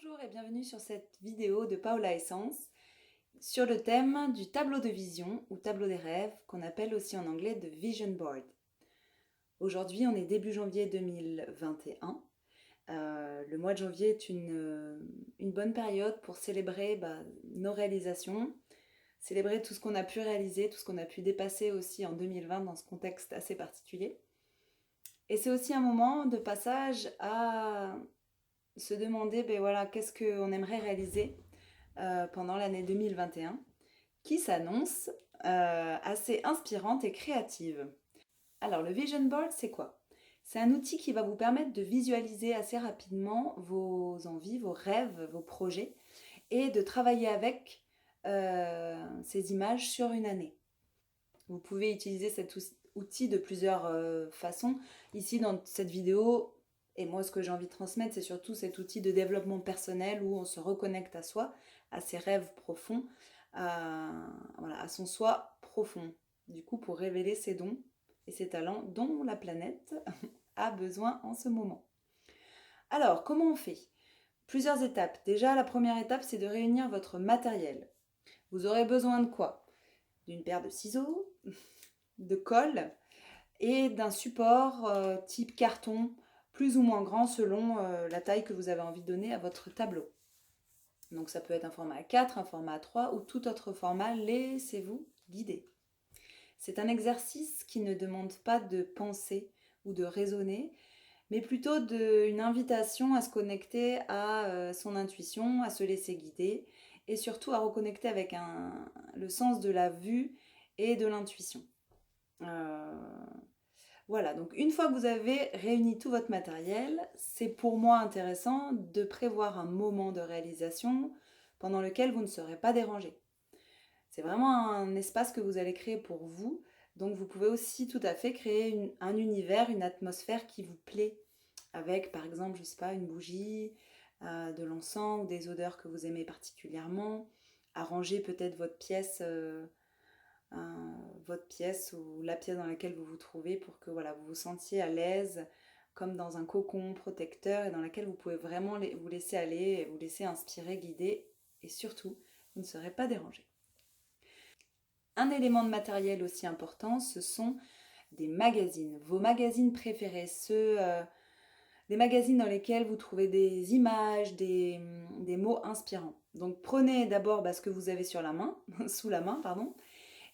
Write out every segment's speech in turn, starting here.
Bonjour et bienvenue sur cette vidéo de Paola Essence sur le thème du tableau de vision ou tableau des rêves qu'on appelle aussi en anglais de Vision Board. Aujourd'hui on est début janvier 2021. Le mois de janvier est une bonne période pour célébrer nos réalisations, célébrer tout ce qu'on a pu réaliser, tout ce qu'on a pu dépasser aussi en 2020 dans ce contexte assez particulier. Et c'est aussi un moment de passage à se demander qu'est-ce qu'on aimerait réaliser pendant l'année 2021 qui s'annonce assez inspirante et créative. Alors le Vision Board, c'est quoi? C'est un outil qui va vous permettre de visualiser assez rapidement vos envies, vos rêves, vos projets et de travailler avec ces images sur une année. Vous pouvez utiliser cet outil de plusieurs façons. Ici dans cette vidéo, et moi ce que j'ai envie de transmettre, c'est surtout cet outil de développement personnel où on se reconnecte à soi, à ses rêves profonds, à son soi profond. Du coup, pour révéler ses dons et ses talents dont la planète a besoin en ce moment. Alors, comment on fait? Plusieurs étapes. Déjà, la première étape, c'est de réunir votre matériel. Vous aurez besoin de quoi? D'une paire de ciseaux, de colle et d'un support type carton, plus ou moins grand selon la taille que vous avez envie de donner à votre tableau. Donc ça peut être un format A4, un format A3 ou tout autre format, laissez-vous guider. C'est un exercice qui ne demande pas de penser ou de raisonner, mais plutôt une invitation à se connecter à son intuition, à se laisser guider et surtout à reconnecter avec le sens de la vue et de l'intuition. Voilà, donc une fois que vous avez réuni tout votre matériel, c'est pour moi intéressant de prévoir un moment de réalisation pendant lequel vous ne serez pas dérangé. C'est vraiment un espace que vous allez créer pour vous, donc vous pouvez aussi tout à fait créer un univers, une atmosphère qui vous plaît, avec par exemple, je sais pas, une bougie, de l'encens ou des odeurs que vous aimez particulièrement, arranger peut-être votre pièce ou la pièce dans laquelle vous vous trouvez pour que voilà, vous vous sentiez à l'aise comme dans un cocon protecteur et dans laquelle vous pouvez vraiment vous laisser aller, vous laisser inspirer, guider et surtout, vous ne serez pas dérangé. Un élément de matériel aussi important, ce sont des magazines. Vos magazines préférés, des magazines dans lesquels vous trouvez des images, des mots inspirants. Donc prenez d'abord ce que vous avez sur la main, sous la main, pardon.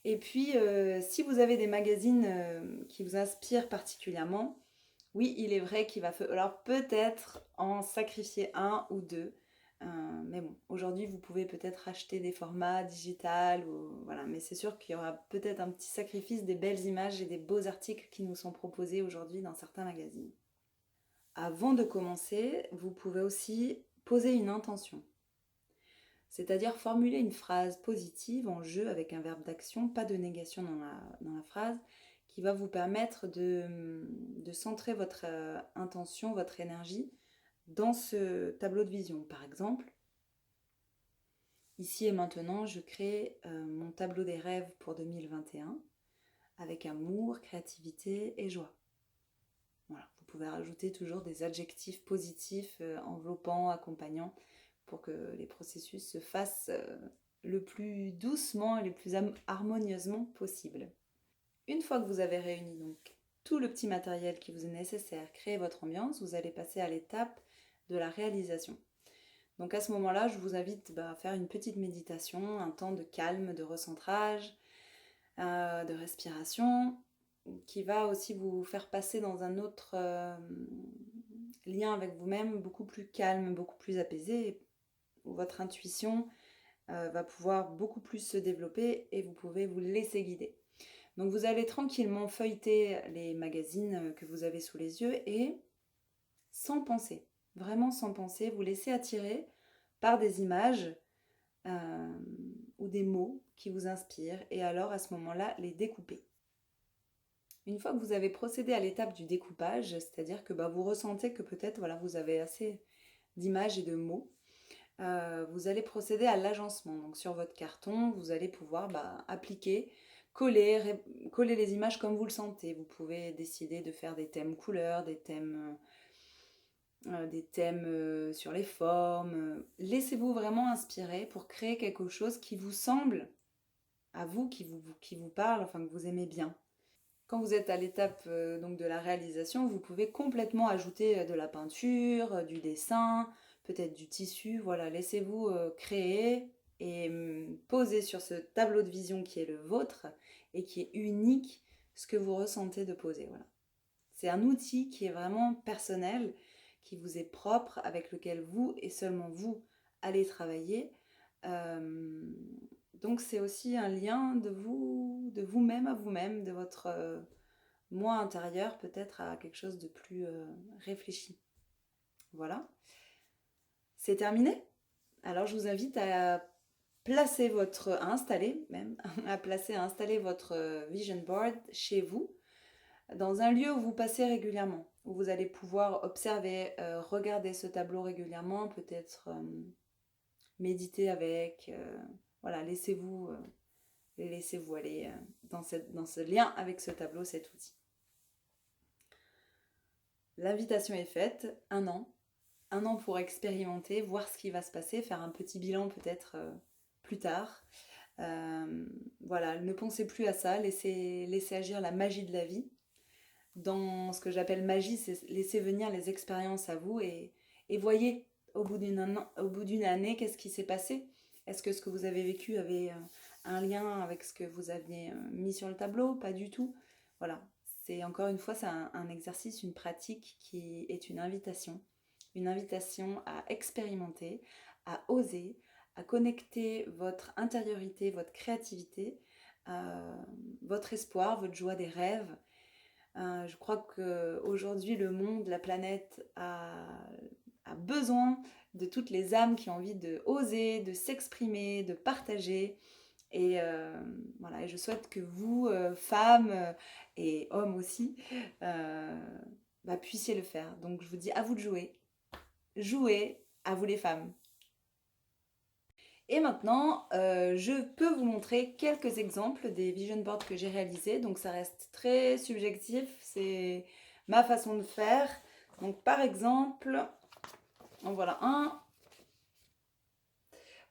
Et puis, si vous avez des magazines qui vous inspirent particulièrement, oui, il est vrai qu'il va falloir peut-être en sacrifier un ou deux. Mais bon, aujourd'hui, vous pouvez peut-être acheter des formats digital, voilà. Mais c'est sûr qu'il y aura peut-être un petit sacrifice des belles images et des beaux articles qui nous sont proposés aujourd'hui dans certains magazines. Avant de commencer, vous pouvez aussi poser une intention. C'est-à-dire formuler une phrase positive en jeu avec un verbe d'action, pas de négation dans la phrase, qui va vous permettre de centrer votre intention, votre énergie dans ce tableau de vision. Par exemple, ici et maintenant, je crée mon tableau des rêves pour 2021 avec amour, créativité et joie. Voilà, vous pouvez rajouter toujours des adjectifs positifs, enveloppants, accompagnants, pour que les processus se fassent le plus doucement et le plus harmonieusement possible. Une fois que vous avez réuni donc tout le petit matériel qui vous est nécessaire, créé votre ambiance, vous allez passer à l'étape de la réalisation. Donc à ce moment-là, je vous invite à faire une petite méditation, un temps de calme, de recentrage, de respiration, qui va aussi vous faire passer dans un autre lien avec vous-même, beaucoup plus calme, beaucoup plus apaisé, où votre intuition va pouvoir beaucoup plus se développer et vous pouvez vous laisser guider. Donc vous allez tranquillement feuilleter les magazines que vous avez sous les yeux et sans penser, vraiment sans penser, vous laisser attirer par des images ou des mots qui vous inspirent et alors à ce moment-là les découper. Une fois que vous avez procédé à l'étape du découpage, c'est-à-dire que vous ressentez que peut-être vous avez assez d'images et de mots, vous allez procéder à l'agencement. Donc sur votre carton, vous allez pouvoir appliquer, coller les images comme vous le sentez. Vous pouvez décider de faire des thèmes couleurs, des thèmes des thèmes sur les formes. Laissez-vous vraiment inspirer pour créer quelque chose qui vous semble à vous, qui vous parle, enfin que vous aimez bien. Quand vous êtes à l'étape donc de la réalisation, vous pouvez complètement ajouter de la peinture, du dessin, peut-être du tissu. Voilà, laissez-vous créer et poser sur ce tableau de vision qui est le vôtre et qui est unique ce que vous ressentez de poser. Voilà. C'est un outil qui est vraiment personnel, qui vous est propre, avec lequel vous et seulement vous allez travailler. Donc c'est aussi un lien de vous-même à vous-même, de votre moi intérieur peut-être à quelque chose de plus réfléchi. Voilà. C'est terminé. Alors je vous invite à placer à installer même, à installer votre vision board chez vous, dans un lieu où vous passez régulièrement, où vous allez pouvoir observer, regarder ce tableau régulièrement, peut-être méditer avec. Voilà, laissez-vous aller dans ce lien avec ce tableau, cet outil. L'invitation est faite, 1 an. 1 an pour expérimenter, voir ce qui va se passer, faire un petit bilan peut-être plus tard. Voilà, ne pensez plus à ça, laissez agir la magie de la vie. Dans ce que j'appelle magie, c'est laisser venir les expériences à vous et voyez au bout d'une année qu'est-ce qui s'est passé. Est-ce que ce que vous avez vécu avait un lien avec ce que vous aviez mis sur le tableau? Pas du tout. Voilà, c'est encore une fois, c'est un exercice, une pratique qui est une invitation à expérimenter, à oser, à connecter votre intériorité, votre créativité, votre espoir, votre joie des rêves. Je crois qu'aujourd'hui, le monde, la planète a besoin de toutes les âmes qui ont envie de oser, de s'exprimer, de partager. Et voilà, et je souhaite que vous, femmes et hommes aussi, puissiez le faire. Donc je vous dis à vous de jouer. Jouez, à vous les femmes. Et maintenant, je peux vous montrer quelques exemples des vision boards que j'ai réalisés. Donc ça reste très subjectif, c'est ma façon de faire. Donc par exemple, en voilà un.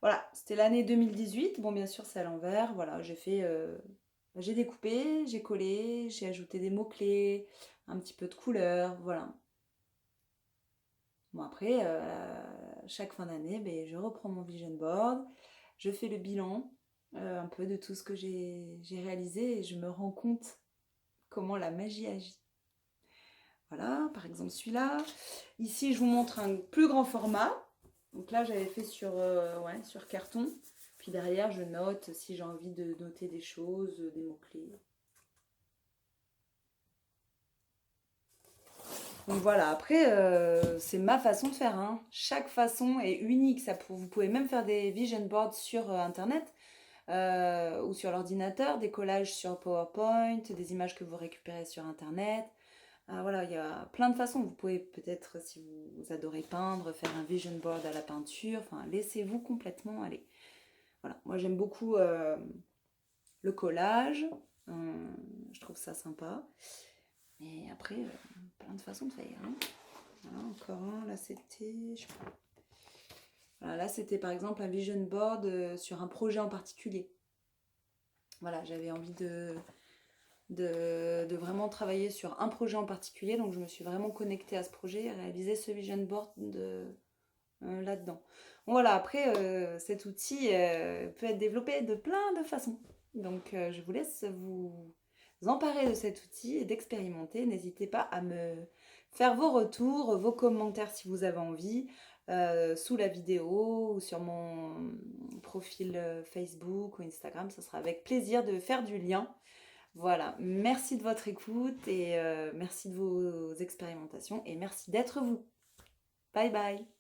Voilà, c'était l'année 2018. Bon, bien sûr, c'est à l'envers. Voilà, j'ai découpé, j'ai collé, j'ai ajouté des mots-clés, un petit peu de couleur, voilà. Bon, après, chaque fin d'année, je reprends mon vision board, je fais le bilan un peu de tout ce que j'ai réalisé et je me rends compte comment la magie agit. Voilà, par exemple celui-là. Ici, je vous montre un plus grand format. Donc là, j'avais fait sur carton. Puis derrière, je note si j'ai envie de noter des choses, des mots-clés. Donc voilà, après, c'est ma façon de faire. Hein. Chaque façon est unique. Vous pouvez même faire des vision boards sur Internet ou sur l'ordinateur, des collages sur PowerPoint, des images que vous récupérez sur Internet. Voilà, il y a plein de façons. Vous pouvez peut-être, si vous adorez peindre, faire un vision board à la peinture. Enfin, laissez-vous complètement aller. Voilà, moi j'aime beaucoup le collage. Je trouve ça sympa. Et après, plein de façons de faire. Hein. Voilà, encore un. Là, c'était... Voilà, là, c'était par exemple un vision board sur un projet en particulier. Voilà, j'avais envie de vraiment travailler sur un projet en particulier. Donc, je me suis vraiment connectée à ce projet et réalisé ce vision board là-dedans. Bon, voilà, après, cet outil peut être développé de plein de façons. Donc, je vous laisse vous emparer de cet outil et d'expérimenter. N'hésitez pas à me faire vos retours, vos commentaires si vous avez envie, sous la vidéo ou sur mon profil Facebook ou Instagram. Ce sera avec plaisir de faire du lien. Voilà, merci de votre écoute et merci de vos expérimentations et merci d'être vous. Bye bye.